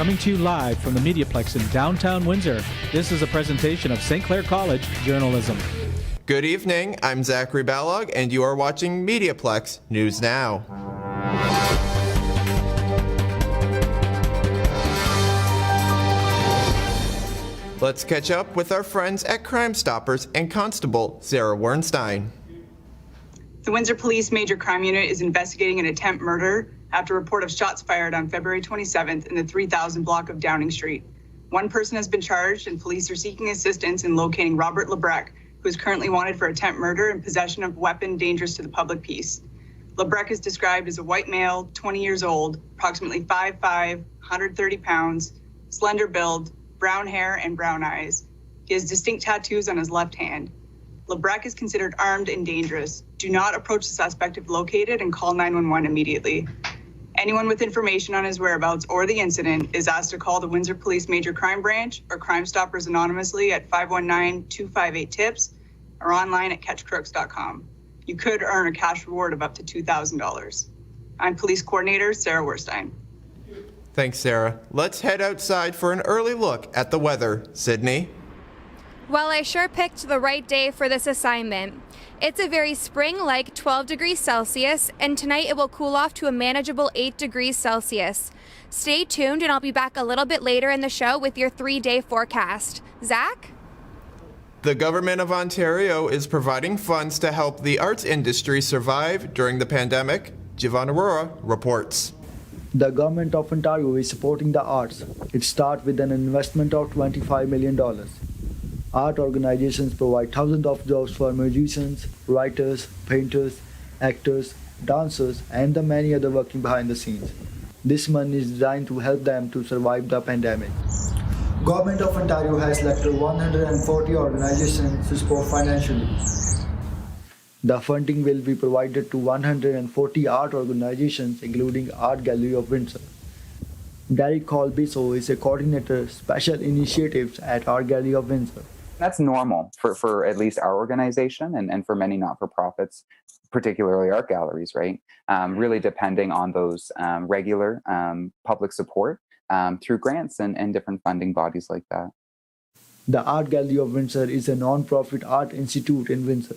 coming to you live from the MediaPlex in downtown Windsor. This is a presentation of St. Clair College Journalism. Good evening, I'm Zachary Ballog, and you are watching MediaPlex News Now. Let's catch up with our friends at Crime Stoppers and Constable Sarah Wernstein. The Windsor Police Major Crime Unit is investigating an attempt murder after a report of shots fired on February 27th in the 3000 block of Downing Street. One person has been charged, and police are seeking assistance in locating Robert Lebrecq, who is currently wanted for attempt murder and possession of a weapon dangerous to the public peace. Lebrecq is described as a white male, 20 years old, approximately 5'5", 130 pounds, slender build, brown hair and brown eyes. He has distinct tattoos on his left hand. Lebrecq is considered armed and dangerous. Do not approach the suspect if located and call 911 immediately. Anyone with information on his whereabouts or the incident is asked to call the Windsor Police Major Crime Branch or Crime Stoppers anonymously at 519-258-TIPS or online at catchcrooks.com. You could earn a cash reward of up to $2,000. I'm Police Coordinator Sarah Wernstein. Thanks, Sarah. Let's head outside for an early look at the weather. Sydney? Well, I sure picked the right day for this assignment. It's a very spring-like 12 degrees Celsius, and tonight it will cool off to a manageable 8 degrees Celsius. Stay tuned, and I'll be back a little bit later in the show with your 3-day forecast. Zach? The Government of Ontario is providing funds to help the arts industry survive during the pandemic. Jivan Arora reports. The Government of Ontario is supporting the arts. It starts with an investment of $25 million. Art organizations provide thousands of jobs for musicians, writers, painters, actors, dancers, and the many other working behind the scenes. This money is designed to help them to survive the pandemic. Government of Ontario has selected 140 organizations to support financially. The funding will be provided to 140 art organizations, including Art Gallery of Windsor. Derek Colbiso is a coordinator, special initiatives at Art Gallery of Windsor. That's normal for at least our organization and for many not-for-profits, particularly art galleries, right? Really depending on those regular public support through grants and different funding bodies like that. The Art Gallery of Windsor is a non-profit art institute in Windsor.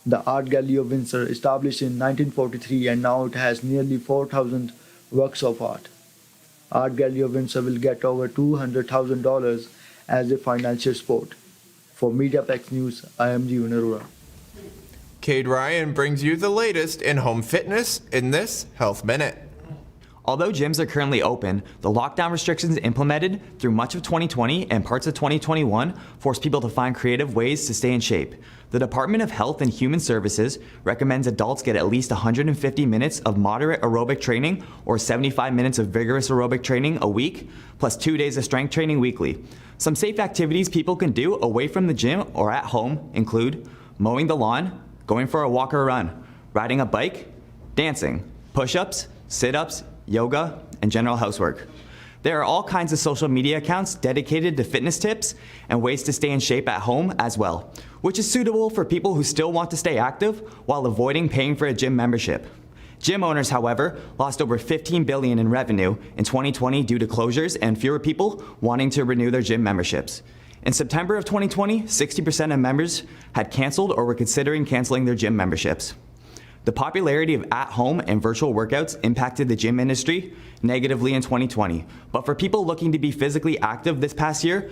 The Art Gallery of Windsor established in 1943, and now it has nearly 4,000 works of art. Art Gallery of Windsor will get over $200,000 as a financial support. For MediaPlex News, I am Jivan Arora. Cade Ryan brings you the latest in home fitness in this Health Minute. Although gyms are currently open, the lockdown restrictions implemented through much of 2020 and parts of 2021 forced people to find creative ways to stay in shape. The Department of Health and Human Services recommends adults get at least 150 minutes of moderate aerobic training or 75 minutes of vigorous aerobic training a week, plus 2 days of strength training weekly. Some safe activities people can do away from the gym or at home include mowing the lawn, going for a walk or run, riding a bike, dancing, push-ups, sit-ups, yoga, and general housework. There are all kinds of social media accounts dedicated to fitness tips and ways to stay in shape at home as well, which is suitable for people who still want to stay active while avoiding paying for a gym membership. Gym owners, however, lost over $15 billion in revenue in 2020 due to closures and fewer people wanting to renew their gym memberships. In September of 2020, 60% of members had canceled or were considering canceling their gym memberships. The popularity of at-home and virtual workouts impacted the gym industry negatively in 2020, but for people looking to be physically active this past year,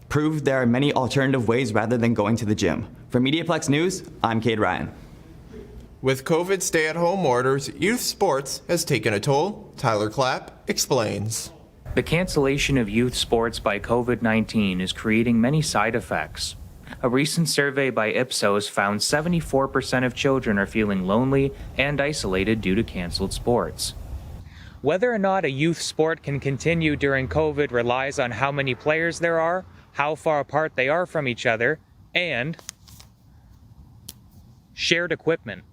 proved there are many alternative ways rather than going to the gym. For MediaPlex News, I'm Cade Ryan. With COVID stay-at-home orders, youth sports has taken a toll. Tyler Clapp explains. The cancellation of youth sports by COVID-19 is creating many side effects. A recent survey by Ipsos found 74% of children are feeling lonely and isolated due to canceled sports. Whether or not a youth sport can continue during COVID relies on how many players there are, how far apart they are from each other, and shared equipment.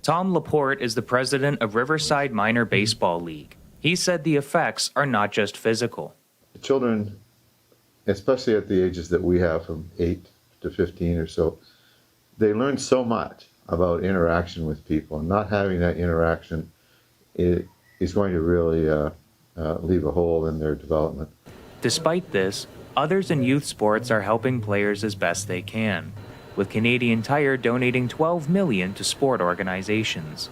Tom Laporte is the president of Riverside Minor Baseball League. He said the effects are not just physical. Children, especially at the ages that we have from 8 to 15 or so, they learn so much about interaction with people, and not having that interaction is going to really leave a hole in their development. Despite this, others in youth sports are helping players as best they can, with Canadian Tire donating $12 million to sport organizations.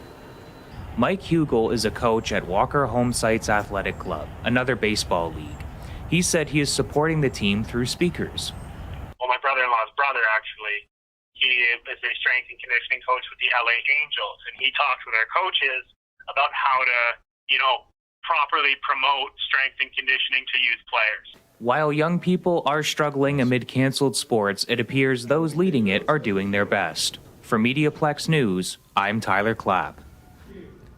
Mike Hugel is a coach at Walker Homesites Athletic Club, another baseball league. He said he is supporting the team through speakers. Well, my brother-in-law's brother, actually, he is a strength and conditioning coach with the LA Angels, and he talks with our coaches about how to, properly promote strength and conditioning to youth players. While young people are struggling amid canceled sports, it appears those leading it are doing their best. For MediaPlex News, I'm Tyler Clapp.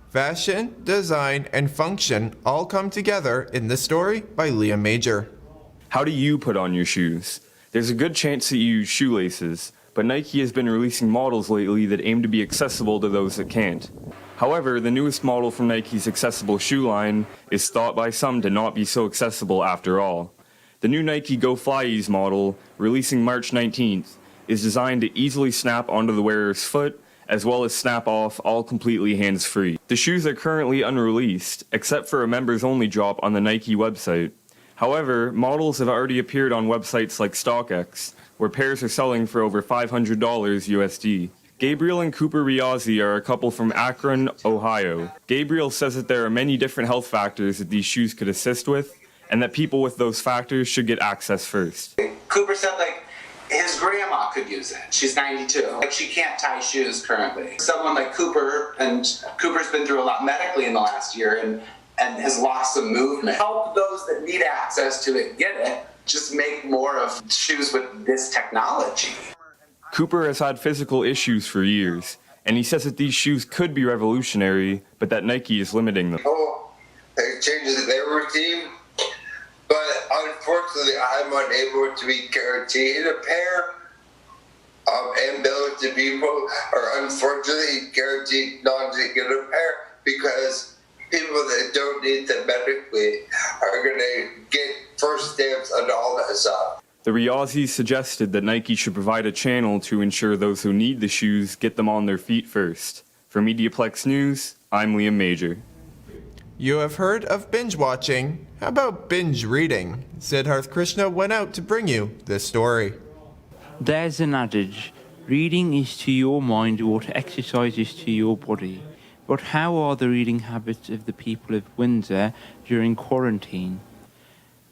Fashion, design, and function all come together in this story by Leah Major. How do you put on your shoes? There's a good chance that you use shoelaces, but Nike has been releasing models lately that aim to be accessible to those that can't. However, the newest model from Nike's accessible shoe line is thought by some to not be so accessible after all. The new Nike Go Fly Ease model, releasing March 19th, is designed to easily snap onto the wearer's foot, as well as snap off all completely hands-free. The shoes are currently unreleased, except for a members-only drop on the Nike website. However, models have already appeared on websites like StockX, where pairs are selling for over $500 USD. Gabriel and Cooper Riazzi are a couple from Akron, Ohio. Gabriel says that there are many different health factors that these shoes could assist with, and that people with those factors should get access first. Cooper said, his grandma could use it. She's 92. She can't tie shoes currently. Someone like Cooper, and Cooper's been through a lot medically in the last year and has lost some movement. Help those that need access to it get it. Just make more of shoes with this technology. Cooper has had physical issues for years, and he says that these shoes could be revolutionary, but that Nike is limiting them. It changes their routine, but unfortunately I'm unable to be guaranteed a pair, and those people are unfortunately guaranteed not to get a pair because people that don't need them medically are going to get first stamps and all that stuff. The Riazzi suggested that Nike should provide a channel to ensure those who need the shoes get them on their feet first. For MediaPlex News, I'm Liam Major. You have heard of binge watching. How about binge reading? Siddharth Krishna went out to bring you this story. There's an adage, reading is to your mind what exercise is to your body. But how are the reading habits of the people of Windsor during quarantine?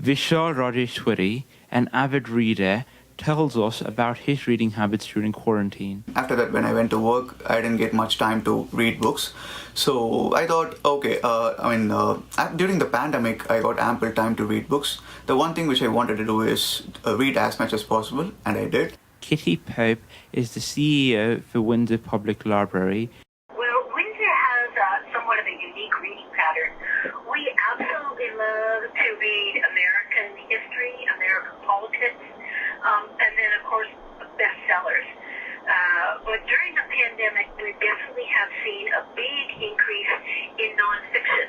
Vishal Rajeshwari, an avid reader, tells us about his reading habits during quarantine. After that, when I went to work, I didn't get much time to read books. So I thought, during the pandemic, I got ample time to read books. The one thing which I wanted to do is read as much as possible, and I did. Kitty Pope is the CEO for Windsor Public Library. Well, Windsor has somewhat of a unique reading pattern. We absolutely love to read American history, American politics, and then, of course, bestsellers. But during the pandemic, we definitely have seen a big increase in nonfiction.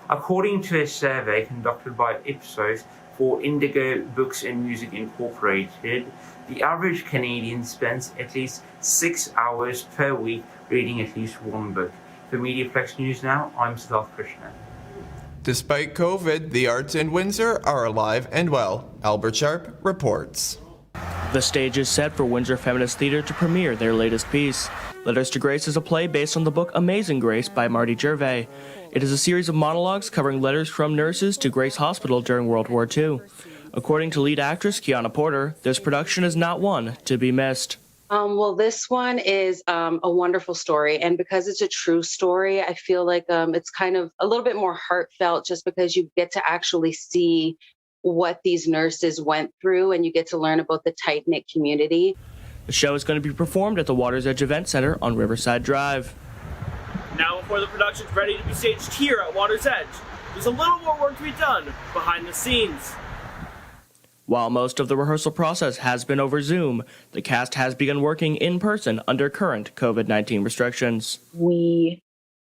According to a survey conducted by Ipsos for Indigo Books and Music Incorporated, the average Canadian spends at least 6 hours per week reading at least one book. For MediaPlex News Now, I'm Siddharth Krishna. Despite COVID, the arts in Windsor are alive and well. Albert Sharp reports. The stage is set for Windsor Feminist Theatre to premiere their latest piece. Letters to Grace is a play based on the book Amazing Grace by Marty Gervais. It is a series of monologues covering letters from nurses to Grace Hospital during World War II. According to lead actress Kiana Porter, this production is not one to be missed. Well, this one is a wonderful story, and because it's a true story, I feel like it's kind of a little bit more heartfelt just because you get to actually see what these nurses went through and you get to learn about the tight-knit community. The show is going to be performed at the Water's Edge Event Center on Riverside Drive. Now before the production's ready to be staged here at Water's Edge, there's a little more work to be done behind the scenes. While most of the rehearsal process has been over Zoom, the cast has begun working in person under current COVID-19 restrictions. We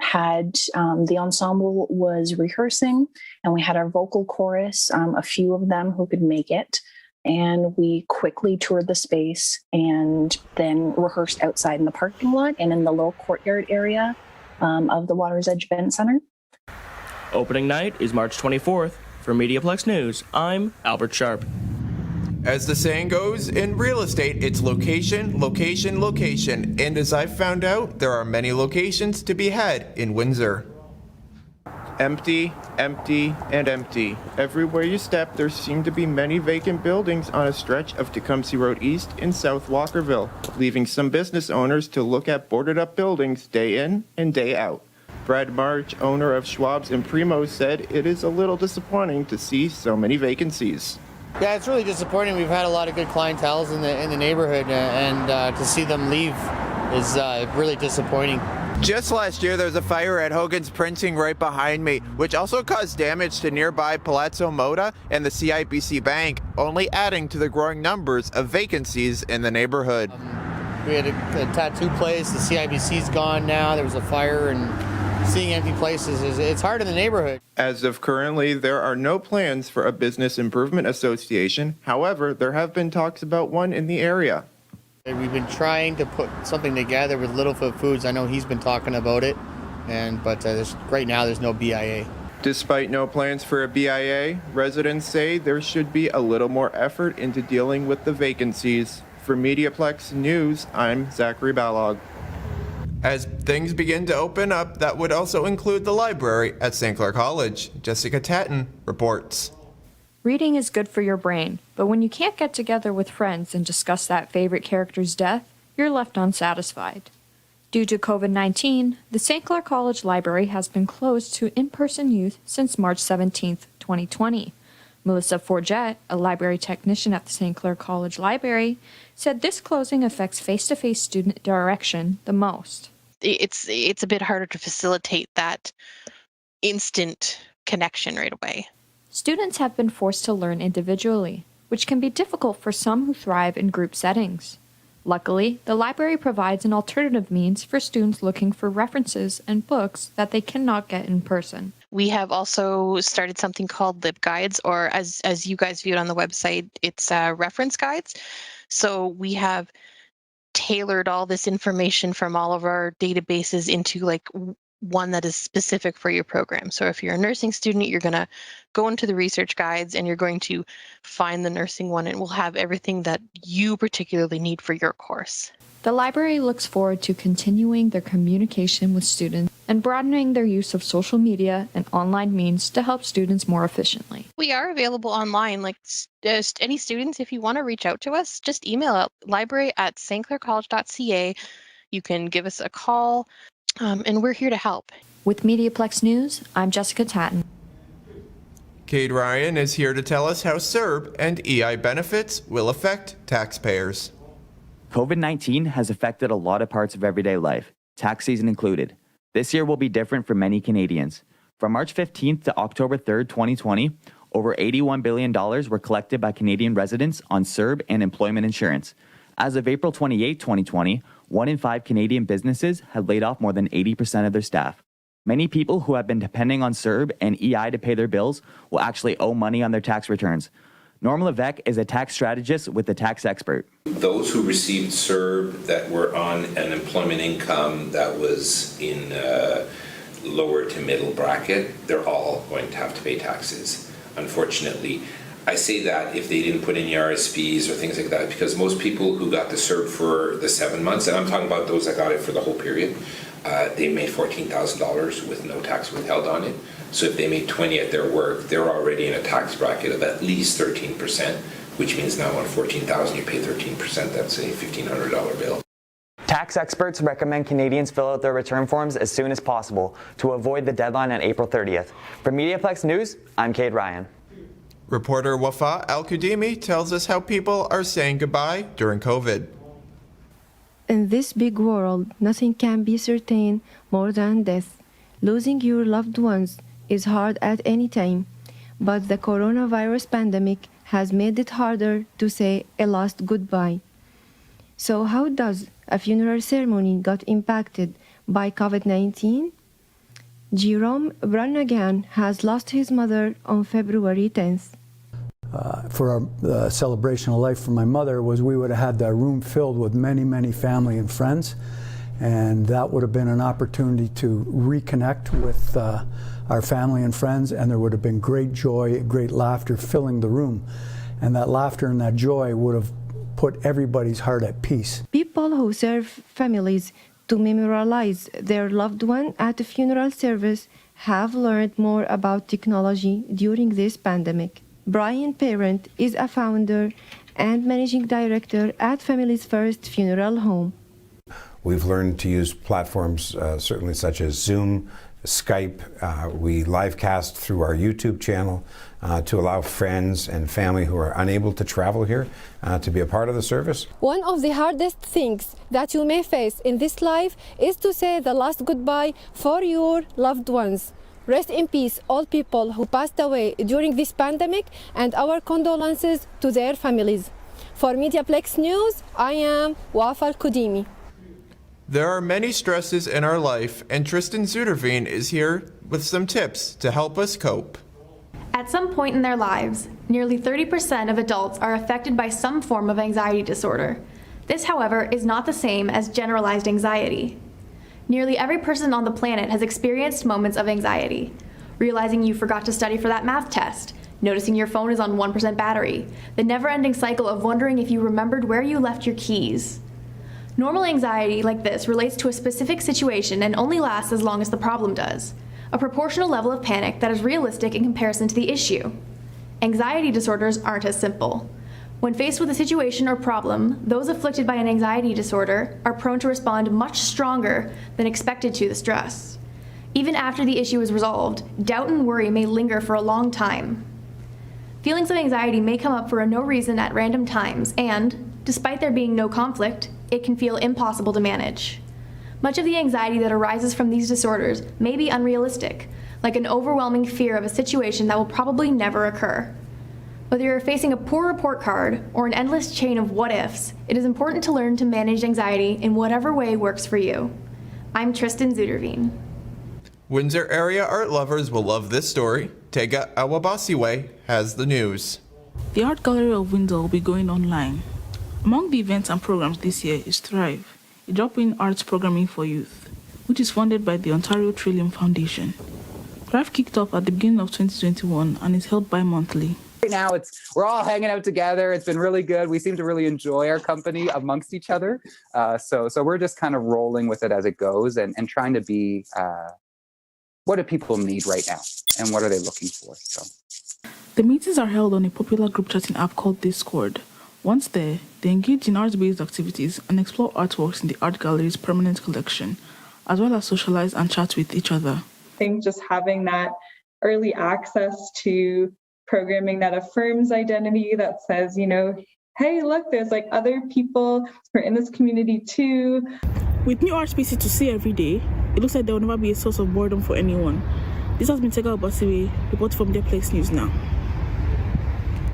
had the ensemble was rehearsing, and we had our vocal chorus, a few of them who could make it, and we quickly toured the space and then rehearsed outside in the parking lot and in the little courtyard area of the Water's Edge Event Center. Opening night is March 24th. For MediaPlex News, I'm Albert Sharp. As the saying goes, in real estate, it's location, location, location. And as I've found out, there are many locations to be had in Windsor. Empty, empty, and empty. Everywhere you step, there seem to be many vacant buildings on a stretch of Tecumseh Road East in South Walkerville, leaving some business owners to look at boarded-up buildings day in and day out. Brad March, owner of Schwab's and Primo's, said it is a little disappointing to see so many vacancies. Yeah, it's really disappointing. We've had a lot of good clientele in the neighborhood, and to see them leave is really disappointing. Just last year, there was a fire at Hogan's Printing right behind me, which also caused damage to nearby Palazzo Moda and the CIBC Bank, only adding to the growing numbers of vacancies in the neighborhood. We had a tattoo place, the CIBC's gone now, there was a fire, and seeing empty places, it's hard in the neighborhood. As of currently, there are no plans for a business improvement association. However, there have been talks about one in the area. We've been trying to put something together with Littlefoot Foods. I know he's been talking about it, but right now there's no BIA. Despite no plans for a BIA, residents say there should be a little more effort into dealing with the vacancies. For MediaPlex News, I'm Zachary Ballog. As things begin to open up, that would also include the library at St. Clair College. Jessica Tatton reports. Reading is good for your brain, but when you can't get together with friends and discuss that favorite character's death, you're left unsatisfied. Due to COVID-19, the St. Clair College Library has been closed to in-person youth since March 17, 2020. Melissa Forget, a library technician at the St. Clair College Library, said this closing affects face-to-face student direction the most. It's a bit harder to facilitate that instant connection right away. Students have been forced to learn individually, which can be difficult for some who thrive in group settings. Luckily, the library provides an alternative means for students looking for references and books that they cannot get in person. We have also started something called Lib Guides, or as you guys viewed on the website, it's reference guides. So we have tailored all this information from all of our databases into like one that is specific for your program. So if you're a nursing student, you're going to go into the research guides and you're going to find the nursing one, and we'll have everything that you particularly need for your course. The library looks forward to continuing their communication with students and broadening their use of social media and online means to help students more efficiently. We are available online, like just any students, if you want to reach out to us, just email at library@stclaircollege.ca. You can give us a call. And we're here to help. With MediaPlex News, I'm Jessica Tatton. Cade Ryan is here to tell us how CERB and EI benefits will affect taxpayers. COVID-19 has affected a lot of parts of everyday life, tax season included. This year will be different for many Canadians. From March 15th to October 3rd, 2020, over $81 billion were collected by Canadian residents on CERB and employment insurance. As of April 28, 2020, 1 in 5 Canadian businesses had laid off more than 80% of their staff. Many people who have been depending on CERB and EI to pay their bills will actually owe money on their tax returns. Norm Levesque is a tax strategist with The Tax Expert. Those who received CERB that were on an employment income that was in lower to middle bracket, they're all going to have to pay taxes, unfortunately. I say that if they didn't put any RSPs or things like that, because most people who got the CERB for the 7 months, and I'm talking about those that got it for the whole period, they made $14,000 with no tax withheld on it. So if they made 20 at their work, they're already in a tax bracket of at least 13%, which means now on 14,000 you pay 13%. That's a $1,500 bill. Tax experts recommend Canadians fill out their return forms as soon as possible to avoid the deadline on April 30th. For MediaPlex News, I'm Cade Ryan. Reporter Wafa Al-Qudimi tells us how people are saying goodbye during COVID. In this big world, nothing can be certain more than death. Losing your loved ones is hard at any time, but the coronavirus pandemic has made it harder to say a last goodbye. So how does a funeral ceremony got impacted by COVID-19? Jerome Brannagan has lost his mother on February 10th. For our celebration of life for my mother was we would have had the room filled with many, many family and friends. And that would have been an opportunity to reconnect with our family and friends, and there would have been great joy, great laughter filling the room. And that laughter and that joy would have put everybody's heart at peace. People who serve families to memorialize their loved one at a funeral service have learned more about technology during this pandemic. Brian Parent is a founder and managing director at Families First Funeral Home. We've learned to use platforms certainly such as Zoom, Skype. We live cast through our YouTube channel to allow friends and family who are unable to travel here to be a part of the service. One of the hardest things that you may face in this life is to say the last goodbye for your loved ones. Rest in peace, all people who passed away during this pandemic, and our condolences to their families. For MediaPlex News, I am Wafa Al-Kudimi. There are many stresses in our life, and Tristan Zuderveen is here with some tips to help us cope. At some point in their lives, nearly 30% of adults are affected by some form of anxiety disorder. This, however, is not the same as generalized anxiety. Nearly every person on the planet has experienced moments of anxiety. Realizing you forgot to study for that math test, noticing your phone is on 1% battery, the never-ending cycle of wondering if you remembered where you left your keys. Normal anxiety like this relates to a specific situation and only lasts as long as the problem does, a proportional level of panic that is realistic in comparison to the issue. Anxiety disorders aren't as simple. When faced with a situation or problem, those afflicted by an anxiety disorder are prone to respond much stronger than expected to the stress. Even after the issue is resolved, doubt and worry may linger for a long time. Feelings of anxiety may come up for no reason at random times, and, despite there being no conflict, it can feel impossible to manage. Much of the anxiety that arises from these disorders may be unrealistic, like an overwhelming fear of a situation that will probably never occur. Whether you're facing a poor report card or an endless chain of what-ifs, it is important to learn to manage anxiety in whatever way works for you. I'm Tristan Zuderveen. Windsor area art lovers will love this story. Tega Awabasiwe has the news. The Art Gallery of Windsor will be going online. Among the events and programs this year is Thrive, a drop-in arts programming for youth, which is funded by the Ontario Trillium Foundation. Thrive kicked off at the beginning of 2021 and is held bi-monthly. Right now, we're all hanging out together. It's been really good. We seem to really enjoy our company amongst each other. So we're just kind of rolling with it as it goes and trying to be, what do people need right now? And what are they looking for? So the meetings are held on a popular group chatting app called Discord. Once there, they engage in art-based activities and explore artworks in the art gallery's permanent collection, as well as socialize and chat with each other. I think just having that early access to programming that affirms identity, that says, hey, look, there's like other people who are in this community too. With new art spaces to see every day, it looks like there will never be a source of boredom for anyone. This has been Tega Awabasiwe, report from MediaPlex News Now.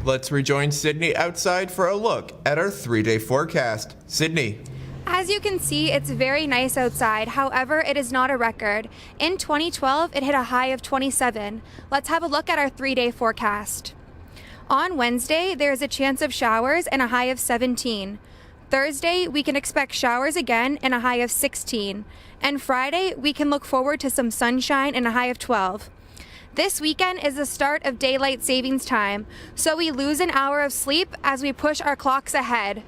Let's rejoin Sydney outside for a look at our 3-day forecast. Sydney. As you can see, it's very nice outside. However, it is not a record. In 2012, it hit a high of 27. Let's have a look at our 3-day forecast. On Wednesday, there is a chance of showers and a high of 17. Thursday, we can expect showers again and a high of 16. And Friday, we can look forward to some sunshine and a high of 12. This weekend is the start of daylight savings time, so we lose an hour of sleep as we push our clocks ahead.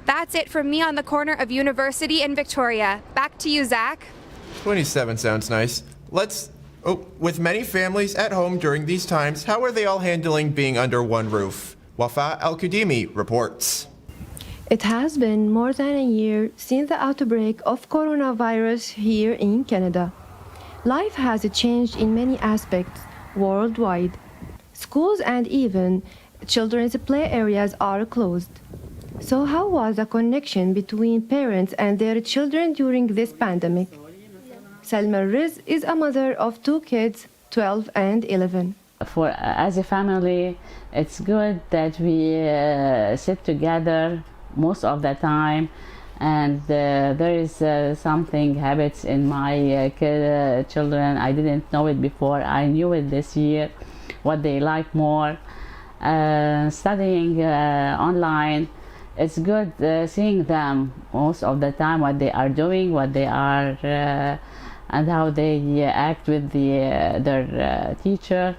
That's it from me on the corner of University and Victoria. Back to you, Zach. 27 sounds nice. With many families at home during these times, how are they all handling being under one roof? Wafa Al-Kudimi reports. It has been more than a year since the outbreak of coronavirus here in Canada. Life has changed in many aspects worldwide. Schools and even children's play areas are closed. So how was the connection between parents and their children during this pandemic? Salma Riz is a mother of 2 kids, 12 and 11. As a family, it's good that we sit together most of the time, and there is something habits in my children. I didn't know it before. I knew it this year, what they like more. Studying online it's good seeing them most of the time, what they are doing, what they are, and how they act with their teacher.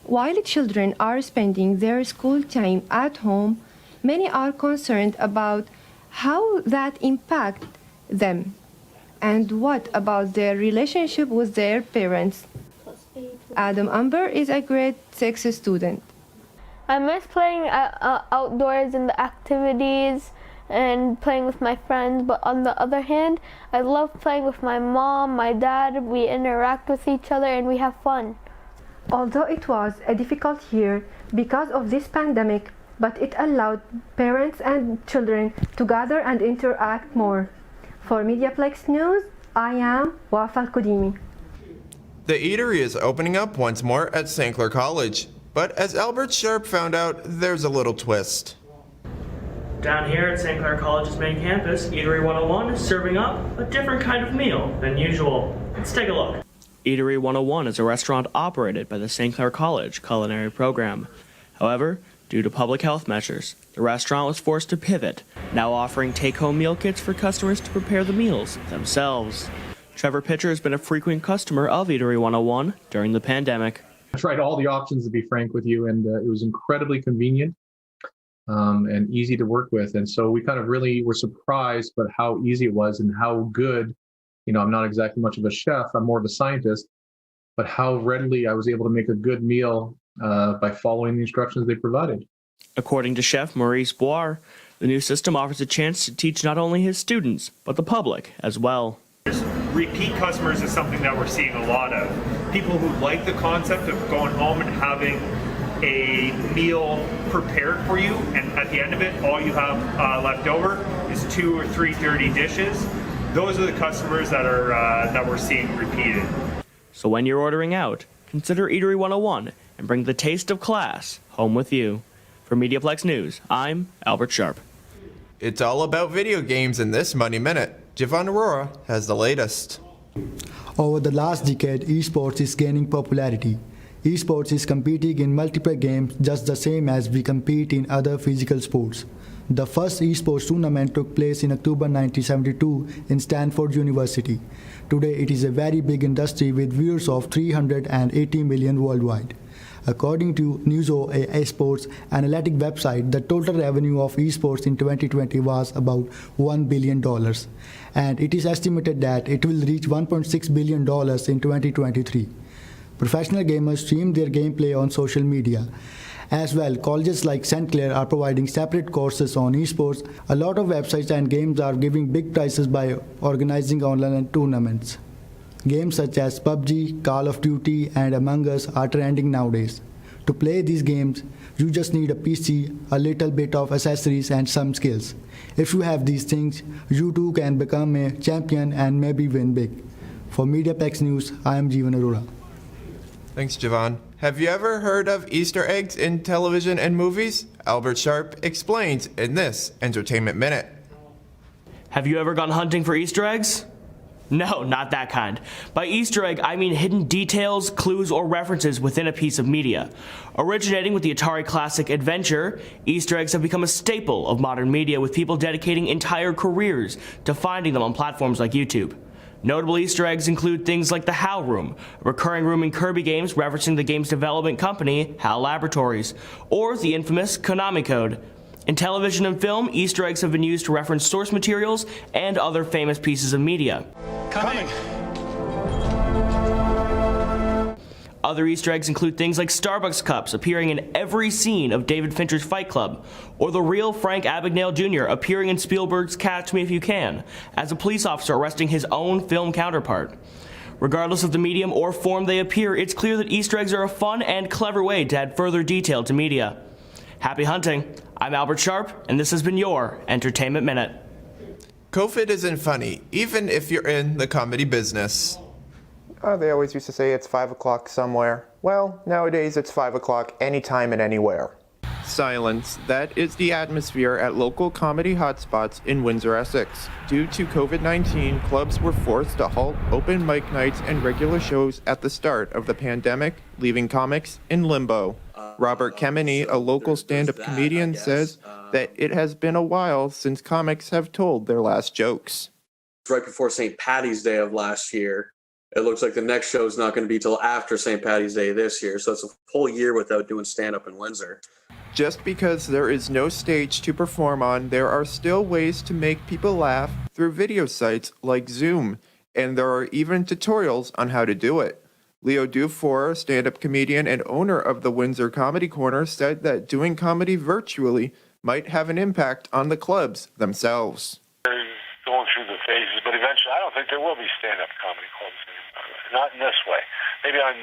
While children are spending their school time at home, many are concerned about how that impacts them and what about their relationship with their parents. Adam Amber is a grade 6 student. I miss playing outdoors in the activities and playing with my friends, but on the other hand, I love playing with my mom, my dad. We interact with each other and we have fun. Although it was a difficult year because of this pandemic, but it allowed parents and children to gather and interact more. For MediaPlex News, I am Wafa Al-Qudimi. The Eatery is opening up once more at St. Clair College. But as Albert Sharp found out, there's a little twist. Down here at St. Clair College's main campus, Eatery 101 is serving up a different kind of meal than usual. Let's take a look. Eatery 101 is a restaurant operated by the St. Clair College culinary program. However, due to public health measures, the restaurant was forced to pivot, now offering take-home meal kits for customers to prepare the meals themselves. Trevor Pitcher has been a frequent customer of Eatery 101 during the pandemic. I tried all the options, to be frank with you, and it was incredibly convenient and easy to work with. And so we kind of really were surprised by how easy it was and how good, I'm not exactly much of a chef, I'm more of a scientist, but how readily I was able to make a good meal by following the instructions they provided. According to Chef Maurice Boire, the new system offers a chance to teach not only his students, but the public as well. Repeat customers is something that we're seeing a lot of. People who like the concept of going home and having a meal prepared for you, and at the end of it, all you have left over is 2 or 3 dirty dishes. Those are the customers that we're seeing repeated. So when you're ordering out, consider Eatery 101 and bring the taste of class home with you. For MediaPlex News, I'm Albert Sharp. It's all about video games in this Money Minute. Javon Aurora has the latest. Over the last decade, esports is gaining popularity. Esports is competing in multiple games just the same as we compete in other physical sports. The first esports tournament took place in October 1972 in Stanford University. Today, it is a very big industry with viewers of 380 million worldwide. According to Newzo, a esports analytic website, the total revenue of esports in 2020 was about $1 billion. And it is estimated that it will reach $1.6 billion in 2023. Professional gamers stream their gameplay on social media. As well, colleges like St. Clair are providing separate courses on esports. A lot of websites and games are giving big prizes by organizing online tournaments. Games such as PUBG, Call of Duty, and Among Us are trending nowadays. To play these games, you just need a PC, a little bit of accessories, and some skills. If you have these things, you too can become a champion and maybe win big. For MediaPlex News, I am Jeevan Arora. Thanks, Javon. Have you ever heard of Easter eggs in television and movies? Albert Sharp explains in this Entertainment Minute. Have you ever gone hunting for Easter eggs? No, not that kind. By Easter egg, I mean hidden details, clues, or references within a piece of media. Originating with the Atari classic Adventure, Easter eggs have become a staple of modern media, with people dedicating entire careers to finding them on platforms like YouTube. Notable Easter eggs include things like the HAL Room, a recurring room in Kirby games referencing the game's development company, HAL Laboratories, or the infamous Konami Code. In television and film, Easter eggs have been used to reference source materials and other famous pieces of media. Coming. Other Easter eggs include things like Starbucks cups appearing in every scene of David Fincher's Fight Club, or the real Frank Abagnale Jr. appearing in Spielberg's Catch Me If You Can, as a police officer arresting his own film counterpart. Regardless of the medium or form they appear, it's clear that Easter eggs are a fun and clever way to add further detail to media. Happy hunting. I'm Albert Sharp, and this has been your Entertainment Minute. COVID isn't funny, even if you're in the comedy business. They always used to say it's 5 o'clock somewhere. Well, nowadays it's 5 o'clock anytime and anywhere. Silence. That is the atmosphere at local comedy hotspots in Windsor, Essex. Due to COVID-19, clubs were forced to halt open mic nights and regular shows at the start of the pandemic, leaving comics in limbo. Robert Kemeny, a local stand-up comedian, says that it has been a while since comics have told their last jokes. Right before St. Patty's Day of last year. It looks like the next show is not going to be till after St. Patty's Day this year, so it's a whole year without doing stand-up in Windsor. Just because there is no stage to perform on, there are still ways to make people laugh through video sites like Zoom, and there are even tutorials on how to do it. Leo Dufour, stand-up comedian and owner of the Windsor Comedy Corner, said that doing comedy virtually might have an impact on the clubs themselves. Going through the phases, but eventually I don't think there will be stand-up comedy clubs anymore. Not in this way. Maybe on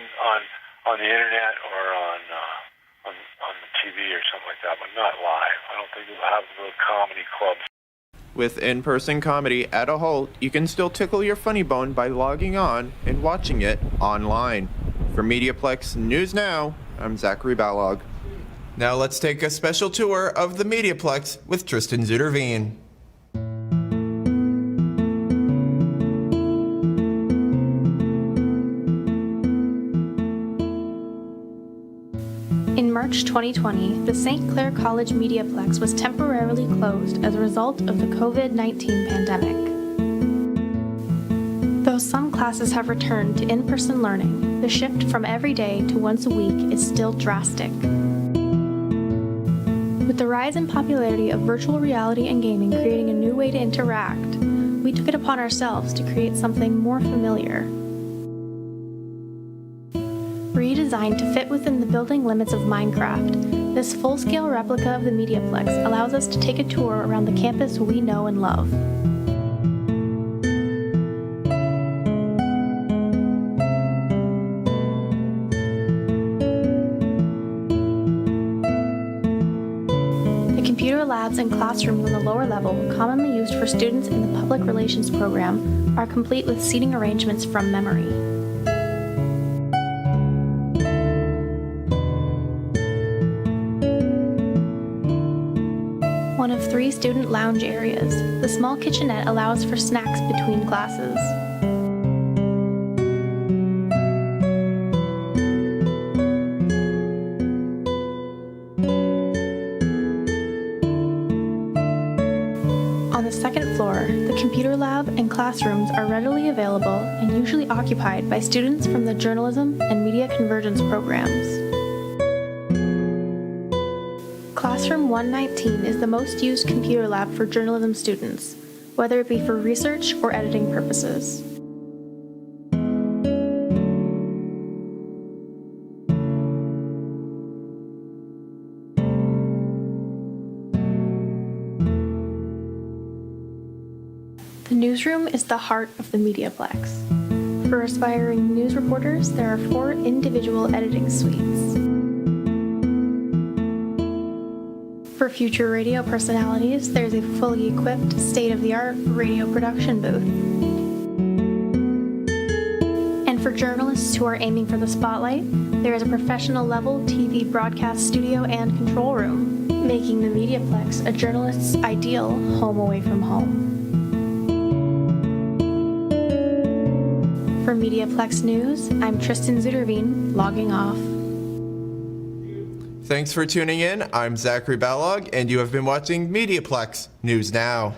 the internet or on the TV or something like that, but not live. I don't think we'll have the comedy clubs. With in-person comedy at a halt, you can still tickle your funny bone by logging on and watching it online. For MediaPlex News Now, I'm Zachary Balog. Now let's take a special tour of the MediaPlex with Tristan Zuderveen. In March 2020, the St. Clair College MediaPlex was temporarily closed as a result of the COVID-19 pandemic. Though some classes have returned to in-person learning, the shift from every day to once a week is still drastic. With the rise in popularity of virtual reality and gaming creating a new way to interact, we took it upon ourselves to create something more familiar. Redesigned to fit within the building limits of Minecraft, this full-scale replica of the MediaPlex allows us to take a tour around the campus we know and love. The computer labs and classrooms on the lower level, commonly used for students in the public relations program, are complete with seating arrangements from memory. One of 3 student lounge areas, the small kitchenette allows for snacks between classes. On the second floor, the computer lab and classrooms are readily available and usually occupied by students from the journalism and media convergence programs. Classroom 119 is the most used computer lab for journalism students, whether it be for research or editing purposes. The newsroom is the heart of the MediaPlex. For aspiring news reporters, there are 4 individual editing suites. For future radio personalities, there's a fully equipped, state-of-the-art radio production booth. And for journalists who are aiming for the spotlight, there is a professional-level TV broadcast studio and control room, making the MediaPlex a journalist's ideal home away from home. For MediaPlex News, I'm Tristan Zuderveen, logging off. Thanks for tuning in. I'm Zachary Balog, and you have been watching MediaPlex News Now.